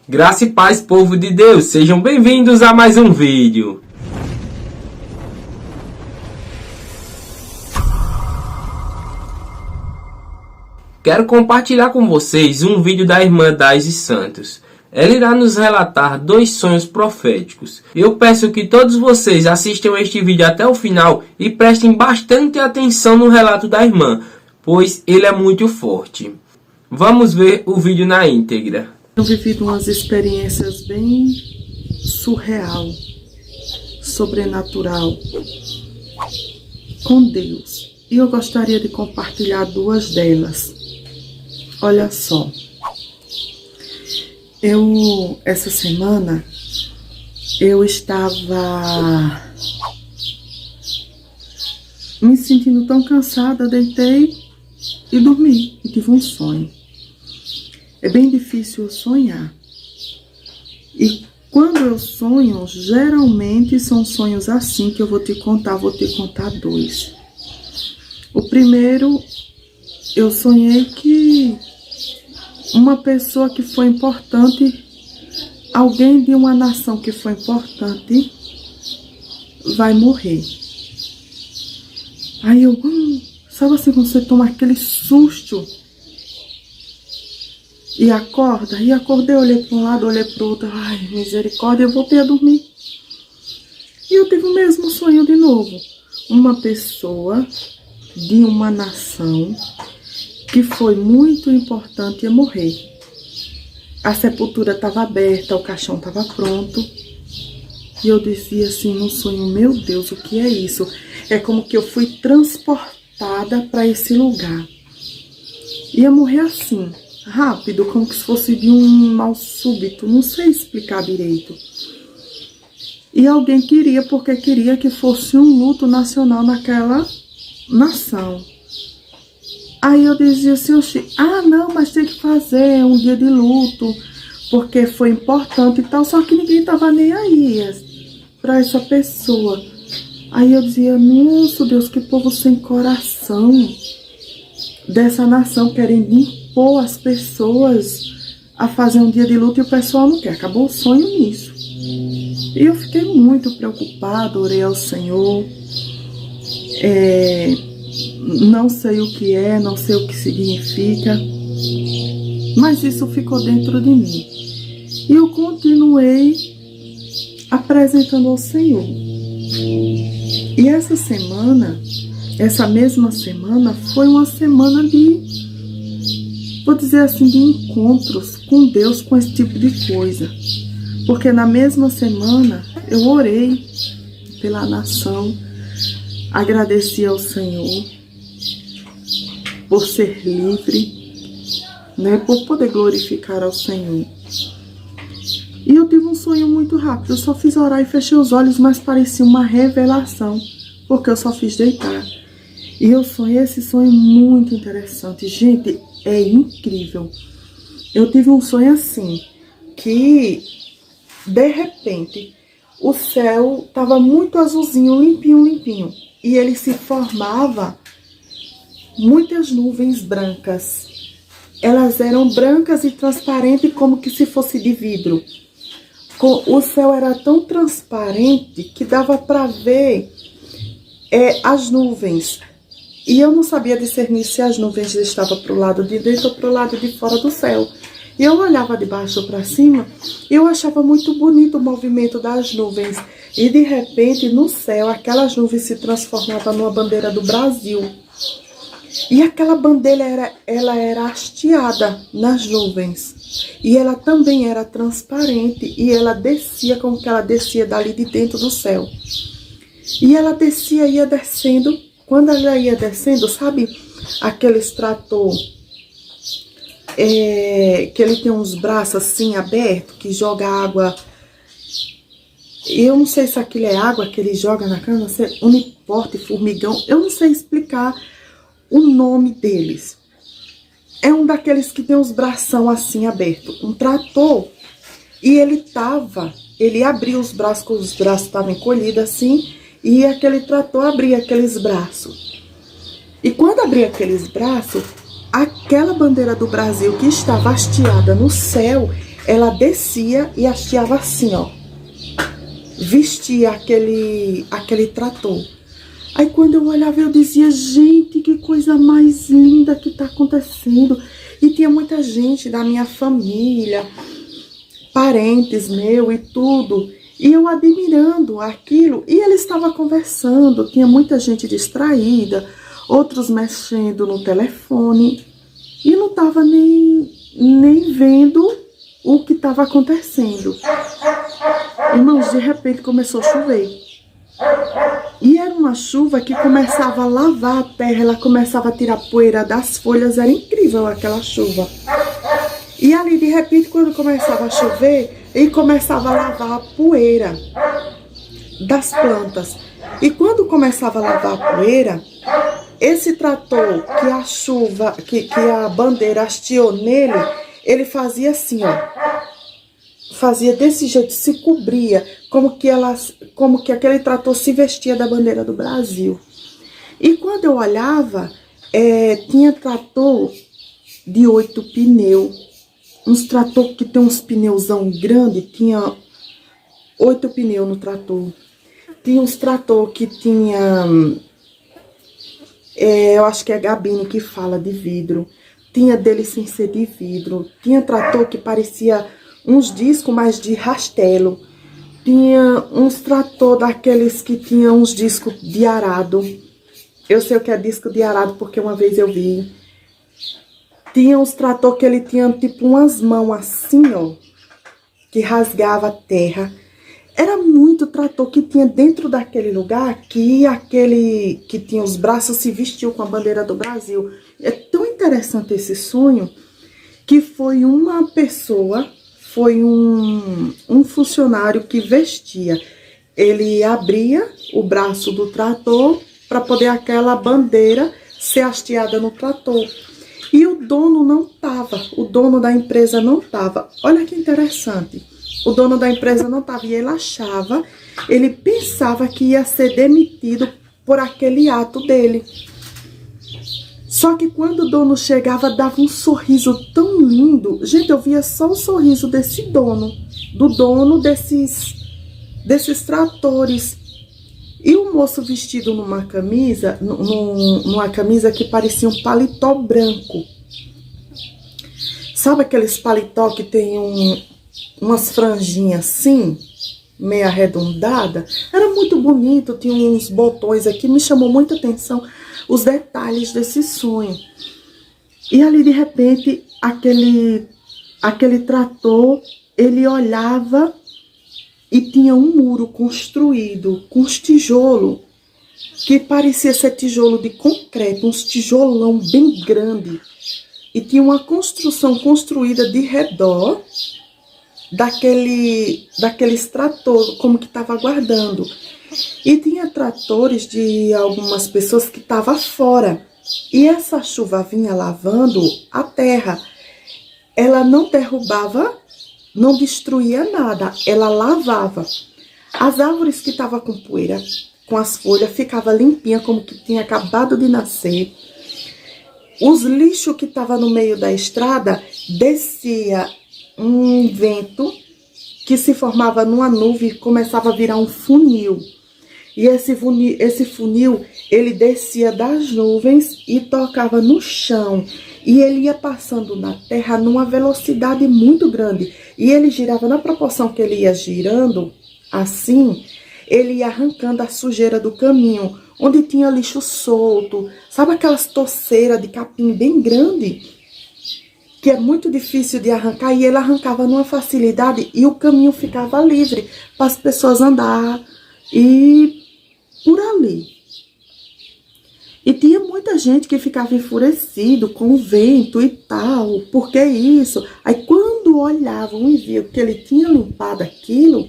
Graça e paz, povo de Deus, sejam bem-vindos a mais um vídeo. Quero compartilhar com vocês um vídeo da irmã Daisy Santos. Ela irá nos relatar 2 sonhos proféticos. Eu peço que todos vocês assistam este vídeo até o final e prestem bastante atenção no relato da irmã, pois ele é muito forte. Vamos ver o vídeo na íntegra. Eu vivi umas experiências bem surreal, sobrenatural com Deus. E eu gostaria de compartilhar 2 delas. Olha só. Essa semana, eu estava me sentindo tão cansada, deitei e dormi. E tive um sonho. É bem difícil eu sonhar. E quando eu sonho, geralmente são sonhos assim que eu vou te contar 2. O primeiro, eu sonhei que uma pessoa que foi importante, alguém de uma nação que foi importante, vai morrer. Aí eu, sabe assim, quando você toma aquele susto e acorda? E acordei, olhei para um lado, olhei para o outro, ai, misericórdia, eu voltei a dormir. E eu tive o mesmo sonho de novo. Uma pessoa de uma nação que foi muito importante ia morrer. A sepultura estava aberta, o caixão estava pronto. E eu dizia assim no sonho, meu Deus, o que é isso? É como que eu fui transportada para esse lugar. Ia morrer assim, rápido, como se fosse de um mal súbito, não sei explicar direito. E alguém queria, porque queria que fosse um luto nacional naquela nação. Aí eu dizia assim, não, mas tem que fazer um dia de luto, porque foi importante e tal, só que ninguém tava nem aí para essa pessoa. Aí eu dizia, nossa Deus, que povo sem coração dessa nação, querendo impor as pessoas a fazer um dia de luto e o pessoal não quer. Acabou o sonho nisso. E eu fiquei muito preocupada, orei ao Senhor. Não sei o que é, não sei o que significa, mas isso ficou dentro de mim. E eu continuei apresentando ao Senhor. E essa mesma semana, foi uma semana de, vou dizer assim, de encontros com Deus, com esse tipo de coisa. Porque na mesma semana eu orei pela nação, agradeci ao Senhor por ser livre, né, por poder glorificar ao Senhor. E eu tive um sonho muito rápido, eu só fiz orar e fechei os olhos, mas parecia uma revelação, porque eu só fiz deitar. E eu sonhei esse sonho muito interessante, gente, é incrível. Eu tive um sonho assim, que de repente o céu estava muito azulzinho, limpinho, e ele se formava muitas nuvens brancas. Elas eram brancas e transparentes como que se fosse de vidro. O céu era tão transparente que dava para ver as nuvens. E eu não sabia discernir se as nuvens estavam para o lado de dentro ou para o lado de fora do céu. E eu olhava de baixo para cima e eu achava muito bonito o movimento das nuvens. E de repente no céu aquelas nuvens se transformavam numa bandeira do Brasil. E aquela bandeira ela era hasteada nas nuvens. E ela também era transparente. E ela descia como que ela descia dali de dentro do céu. E ela descia, ia descendo. Quando ela ia descendo, sabe aquele trator que ele tem uns braços assim abertos, que joga água. Eu não sei se aquilo é água que ele joga na cana, uniporte, formigão. Eu não sei explicar o nome deles. É um daqueles que tem os bração assim abertos, um trator. E ele abria os braços, com os braços estavam encolhidos assim, e aquele trator abria aqueles braços. E quando abria aqueles braços, aquela bandeira do Brasil que estava hasteada no céu, ela descia e hasteava assim, ó. Vestia aquele trator. Aí quando eu olhava, eu dizia, gente, que coisa mais linda que tá acontecendo. E tinha muita gente da minha família, parentes meu e tudo. E eu admirando aquilo. E ele estava conversando, tinha muita gente distraída, outros mexendo no telefone. E não estava nem vendo o que estava acontecendo. Irmãos, de repente começou a chover. E era uma chuva que começava a lavar a terra, ela começava a tirar poeira das folhas, era incrível aquela chuva. E ali, de repente, quando começava a chover, ele começava a lavar a poeira das plantas. E quando começava a lavar a poeira, esse trator que a chuva, que a bandeira hasteou nele, ele fazia assim, ó. Fazia desse jeito, se cobria, como que aquele trator se vestia da bandeira do Brasil. E quando eu olhava, tinha trator de 8 pneus, uns trator que tem uns pneuzão grande, tinha 8 pneus no trator. Tinha uns trator que tinha, eu acho que é gabine que fala de vidro, tinha dele sem ser de vidro, tinha trator que parecia uns discos mais de rastelo. Tinha uns trator daqueles que tinham uns discos de arado. Eu sei o que é disco de arado porque uma vez eu vi. Tinha uns trator que ele tinha tipo umas mãos assim, ó, que rasgava a terra. Era muito trator que tinha dentro daquele lugar que aquele que tinha os braços se vestiu com a bandeira do Brasil. É tão interessante esse sonho que foi uma pessoa... Foi um funcionário que vestia. Ele abria o braço do trator para poder aquela bandeira ser hasteada no trator. E o dono não estava, o dono da empresa não estava. Olha que interessante. O dono da empresa não estava e ele pensava que ia ser demitido por aquele ato dele. Só que quando o dono chegava, dava um sorriso tão lindo. Gente, eu via só o sorriso desse dono, do dono desses tratores. E o moço vestido numa camisa, numa camisa que parecia um paletó branco. Sabe aqueles paletó que tem umas franjinhas assim, meio arredondada? Era muito bonito, tinha uns botões aqui, me chamou muita atenção os detalhes desse sonho. E ali, de repente, aquele trator, ele olhava e tinha um muro construído com uns tijolos, que parecia ser tijolo de concreto, uns tijolão bem grande. E tinha uma construção construída de redor daqueles tratores, como que estava guardando. E tinha tratores de algumas pessoas que estavam fora. E essa chuva vinha lavando a terra. Ela não derrubava, não destruía nada, ela lavava. As árvores que estavam com poeira, com as folhas, ficavam limpinhas, como que tinha acabado de nascer. Os lixos que estavam no meio da estrada, descia um vento que se formava numa nuvem e começava a virar um funil. E esse funil, ele descia das nuvens e tocava no chão. E ele ia passando na terra numa velocidade muito grande. E ele girava na proporção que ele ia girando, assim, ele ia arrancando a sujeira do caminho, onde tinha lixo solto. Sabe aquelas torceiras de capim bem grande? Que é muito difícil de arrancar. E ele arrancava numa facilidade e o caminho ficava livre para as pessoas andar e por ali. E tinha muita gente que ficava enfurecido com o vento e tal. Por que isso? Aí quando olhavam e viam que ele tinha limpado aquilo,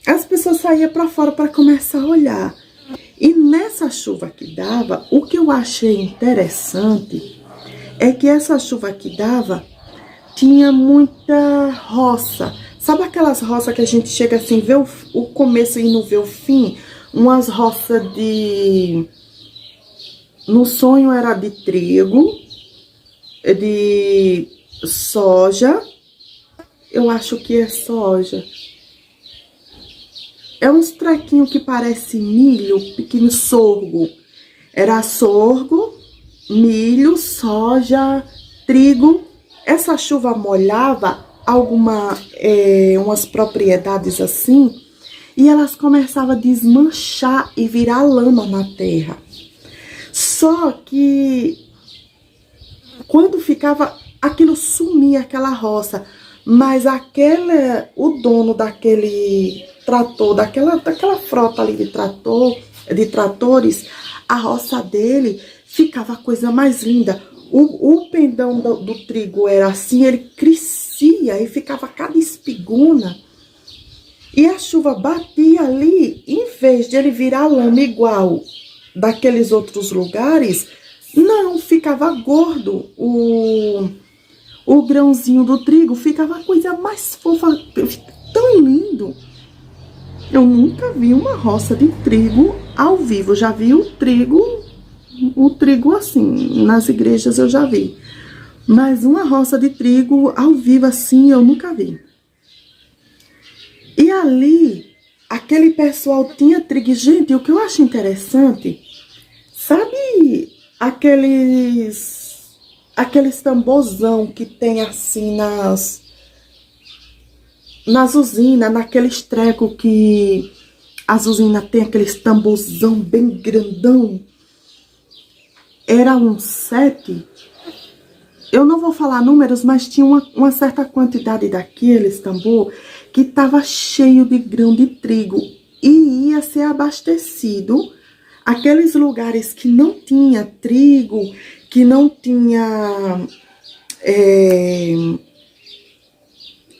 as pessoas saíam para fora para começar a olhar. E nessa chuva que dava, o que eu achei interessante é que essa chuva que dava tinha muita roça. Sabe aquelas roças que a gente chega assim, vê o começo e não vê o fim? Umas roças de... No sonho era de trigo, de soja eu acho que é soja. É uns trequinhos que parece milho, pequeno sorgo. Era sorgo, milho, soja, trigo. Essa chuva molhava umas propriedades assim, e elas começavam a desmanchar e virar lama na terra. Só que quando ficava, aquilo sumia, aquela roça, mas o dono daquele trator, daquela frota ali de tratores, a roça dele ficava a coisa mais linda. O pendão do trigo era assim, ele crescia e ficava cada espigona. E a chuva batia ali, em vez de ele virar lama igual daqueles outros lugares, não, ficava gordo. O grãozinho do trigo ficava a coisa mais fofa, tão lindo. Eu nunca vi uma roça de trigo ao vivo. Já vi o trigo assim, nas igrejas eu já vi. Mas uma roça de trigo ao vivo assim, eu nunca vi. E ali, aquele pessoal tinha trigo. Gente, o que eu acho interessante, sabe aqueles tamborzão que tem assim nas usinas, naqueles trecos que as usinas tem aqueles tamborzão bem grandão? Era um 7. Eu não vou falar números, mas tinha uma certa quantidade daqueles tambor que estava cheio de grão de trigo e ia ser abastecido. Aqueles lugares que não tinha trigo, que não tinha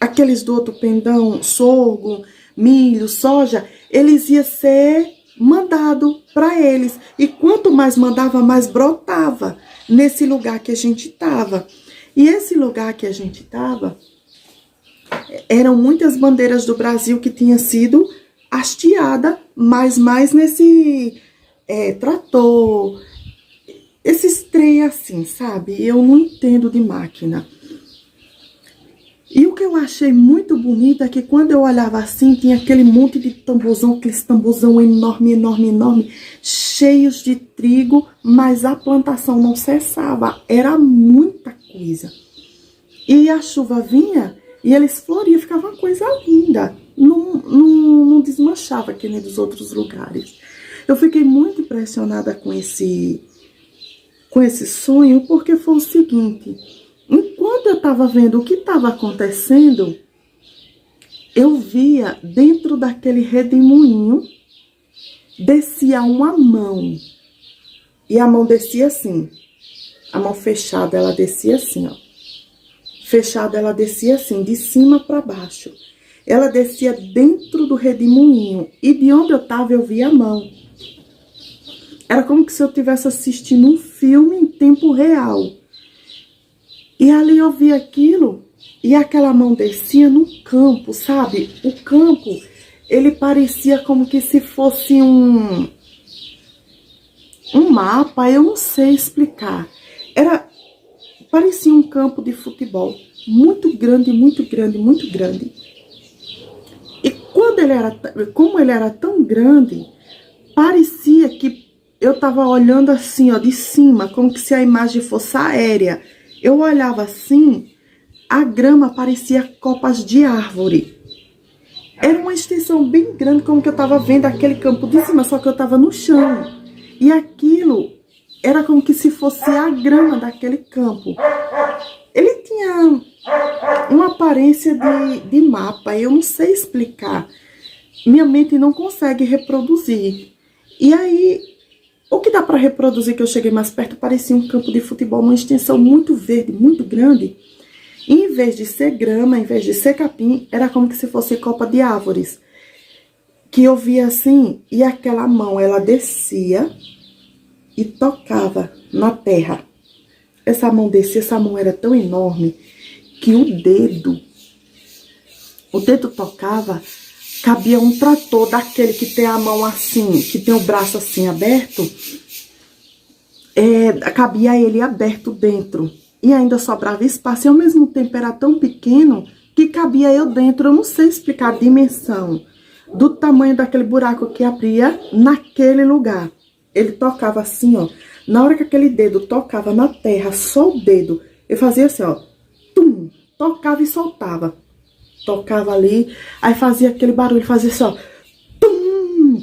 aqueles do outro pendão, sorgo, milho, soja, eles iam ser mandado para eles. E quanto mais mandava, mais brotava nesse lugar que a gente estava. E esse lugar que a gente estava, eram muitas bandeiras do Brasil que tinha sido hasteada, mas mais nesse trator, esses trem assim, sabe? Eu não entendo de máquina. E o que eu achei muito bonito é que quando eu olhava assim, tinha aquele monte de tamborzão, aqueles tamborzão enorme, enorme, enorme, cheios de trigo, mas a plantação não cessava, era muita coisa. E a chuva vinha e eles floriam, ficava uma coisa linda, não desmanchava que nem dos outros lugares. Eu fiquei muito impressionada com esse sonho, porque foi o seguinte: enquanto eu estava vendo o que estava acontecendo, eu via dentro daquele redemoinho, descia uma mão. E a mão descia assim. A mão fechada, ela descia assim, ó. Fechada, ela descia assim, de cima para baixo. Ela descia dentro do redemoinho. E de onde eu estava, eu via a mão. Era como se eu estivesse assistindo um filme em tempo real. E ali eu vi aquilo, e aquela mão descia no campo, sabe? O campo, ele parecia como que se fosse um mapa, eu não sei explicar. Parecia um campo de futebol, muito grande, muito grande, muito grande. E como ele era tão grande, parecia que eu estava olhando assim, ó, de cima, como que se a imagem fosse aérea. Eu olhava assim, a grama parecia copas de árvore. Era uma extensão bem grande, como que eu estava vendo aquele campo de cima, só que eu estava no chão. E aquilo era como que se fosse a grama daquele campo. Ele tinha uma aparência de mapa, eu não sei explicar. Minha mente não consegue reproduzir. E aí, o que dá para reproduzir, que eu cheguei mais perto, parecia um campo de futebol, uma extensão muito verde, muito grande. E em vez de ser grama, em vez de ser capim, era como que se fosse copa de árvores. Que eu via assim, e aquela mão, ela descia e tocava na terra. Essa mão descia, essa mão era tão enorme que o dedo tocava, cabia um trator daquele que tem a mão assim, que tem o braço assim aberto, cabia ele aberto dentro. E ainda sobrava espaço, e ao mesmo tempo era tão pequeno que cabia eu dentro. Eu não sei explicar a dimensão do tamanho daquele buraco que abria naquele lugar. Ele tocava assim, ó. Na hora que aquele dedo tocava na terra, só o dedo, eu fazia assim, ó. Tum, tocava e soltava. Tocava ali, aí fazia aquele barulho, fazia assim, ó. Tum!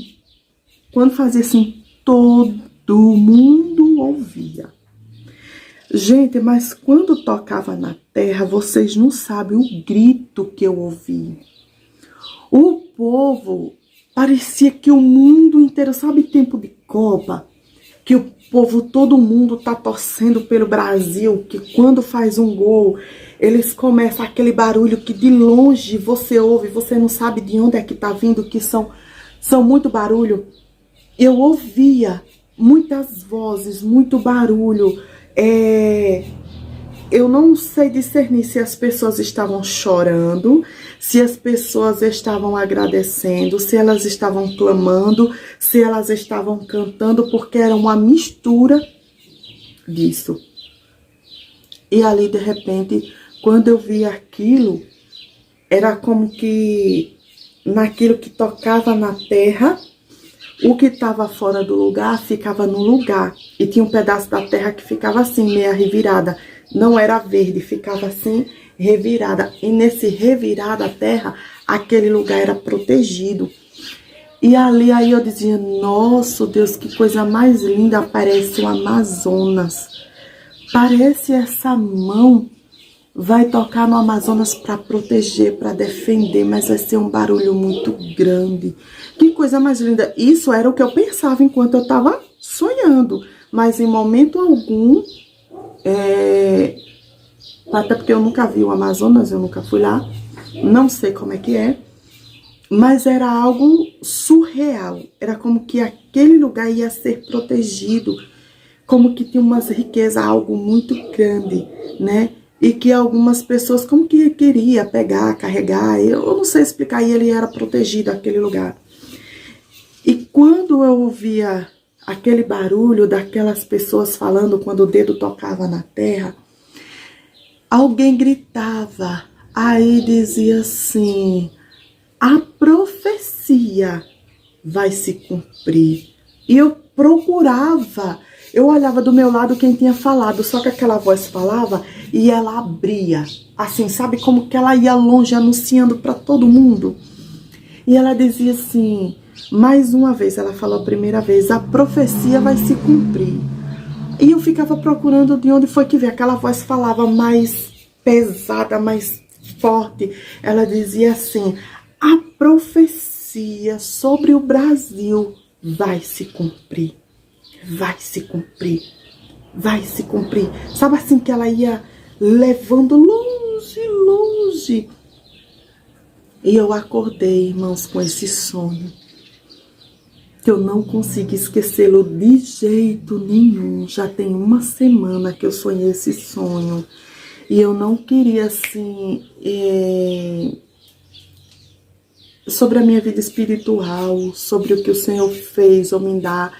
Quando fazia assim, todo mundo ouvia. Gente, mas quando tocava na terra, vocês não sabem o grito que eu ouvi. O povo, parecia que o mundo inteiro, sabe tempo de Copa? Que o povo, todo mundo tá torcendo pelo Brasil, que quando faz um gol, eles começam aquele barulho que de longe você ouve, você não sabe de onde é que tá vindo, que são muito barulho. Eu ouvia muitas vozes, muito barulho. Eu não sei discernir se as pessoas estavam chorando, se as pessoas estavam agradecendo, se elas estavam clamando, se elas estavam cantando, porque era uma mistura disso. E ali, de repente, quando eu vi aquilo, era como que naquilo que tocava na terra, o que estava fora do lugar ficava no lugar. E tinha um pedaço da terra que ficava assim, meia revirada. Não era verde, ficava assim, revirada. E nesse revirar da terra, aquele lugar era protegido. E ali aí eu dizia, nossa Deus, que coisa mais linda, parece o Amazonas. Parece essa mão vai tocar no Amazonas para proteger, para defender, mas vai ser um barulho muito grande. Que coisa mais linda. Isso era o que eu pensava enquanto eu estava sonhando. Mas em momento algum, até porque eu nunca vi o Amazonas, eu nunca fui lá, não sei como é que é, mas era algo surreal. Era como que aquele lugar ia ser protegido, como que tinha umas riquezas, algo muito grande, né? E que algumas pessoas como que queria pegar, carregar, eu não sei explicar, e ele era protegido, aquele lugar. E quando eu ouvia aquele barulho daquelas pessoas falando quando o dedo tocava na terra, alguém gritava, aí dizia assim, a profecia vai se cumprir. E eu procurava, eu olhava do meu lado quem tinha falado, só que aquela voz falava e ela abria, assim, sabe como que ela ia longe anunciando para todo mundo? E ela dizia assim, mais uma vez, ela falou a primeira vez, a profecia vai se cumprir. E eu ficava procurando de onde foi que veio, aquela voz falava mais pesada, mais forte. Ela dizia assim, a profecia sobre o Brasil vai se cumprir. Vai se cumprir, vai se cumprir. Sabe assim que ela ia levando longe, longe. E eu acordei, irmãos, com esse sonho. Que eu não consigo esquecê-lo de jeito nenhum. Já tem uma semana que eu sonhei esse sonho. E eu não queria, assim, sobre a minha vida espiritual, sobre o que o Senhor fez ou me dá.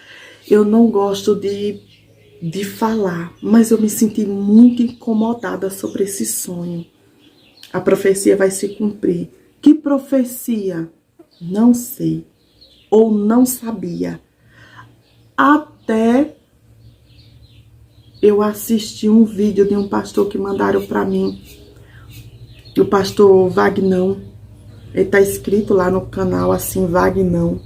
Eu não gosto de falar, mas eu me senti muito incomodada sobre esse sonho. A profecia vai se cumprir. Que profecia? Não sei. Ou não sabia. Até eu assisti um vídeo de um pastor que mandaram para mim. O pastor Vagnão. Ele tá escrito lá no canal assim, Vagnão.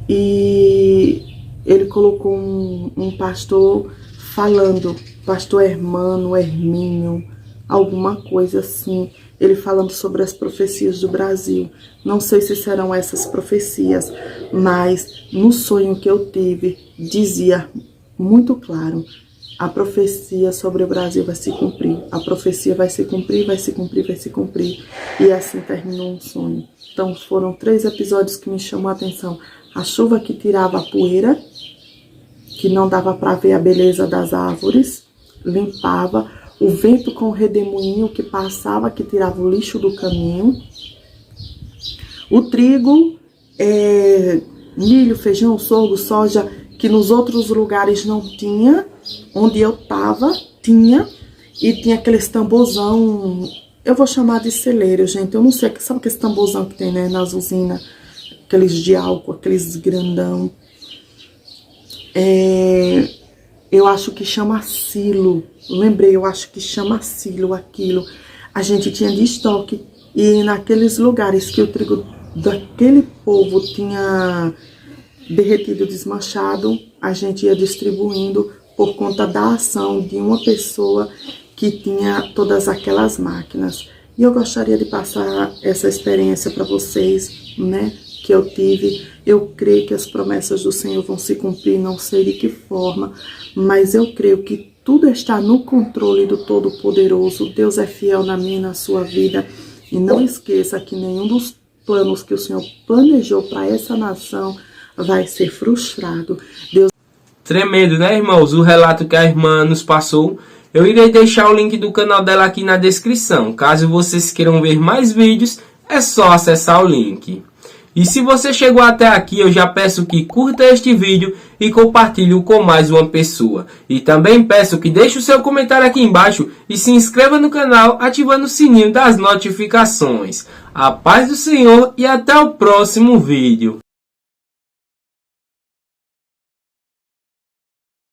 E ele colocou um pastor falando, pastor Hermano, Hermínio, alguma coisa assim, ele falando sobre as profecias do Brasil. Não sei se serão essas profecias, mas no sonho que eu tive, dizia muito claro, a profecia sobre o Brasil vai se cumprir, a profecia vai se cumprir, vai se cumprir, vai se cumprir. E assim terminou um sonho. Então foram 3 episódios que me chamou a atenção. A chuva que tirava a poeira, que não dava para ver a beleza das árvores, limpava. O vento com o redemoinho que passava, que tirava o lixo do caminho. O trigo, milho, feijão, sorgo, soja, que nos outros lugares não tinha. Onde eu tava, tinha. E tinha aqueles tamborzão, eu vou chamar de celeiro, gente. Eu não sei, sabe aquele tamborzão que tem, né, nas usinas? Aqueles de álcool, aqueles grandão. Eu acho que chama silo. Lembrei, eu acho que chama silo aquilo. A gente tinha de estoque. E naqueles lugares que o trigo daquele povo tinha derretido, desmanchado, a gente ia distribuindo por conta da ação de uma pessoa que tinha todas aquelas máquinas. E eu gostaria de passar essa experiência para vocês, né, que eu tive. Eu creio que as promessas do Senhor vão se cumprir, não sei de que forma, mas eu creio que tudo está no controle do Todo-Poderoso. Deus é fiel na minha e na sua vida. E não esqueça que nenhum dos planos que o Senhor planejou para essa nação vai ser frustrado. Deus... Tremendo, né, irmãos? O relato que a irmã nos passou. Eu irei deixar o link do canal dela aqui na descrição. Caso vocês queiram ver mais vídeos, é só acessar o link. E se você chegou até aqui, eu já peço que curta este vídeo e compartilhe com mais uma pessoa. E também peço que deixe o seu comentário aqui embaixo e se inscreva no canal ativando o sininho das notificações. A paz do Senhor e até o próximo vídeo.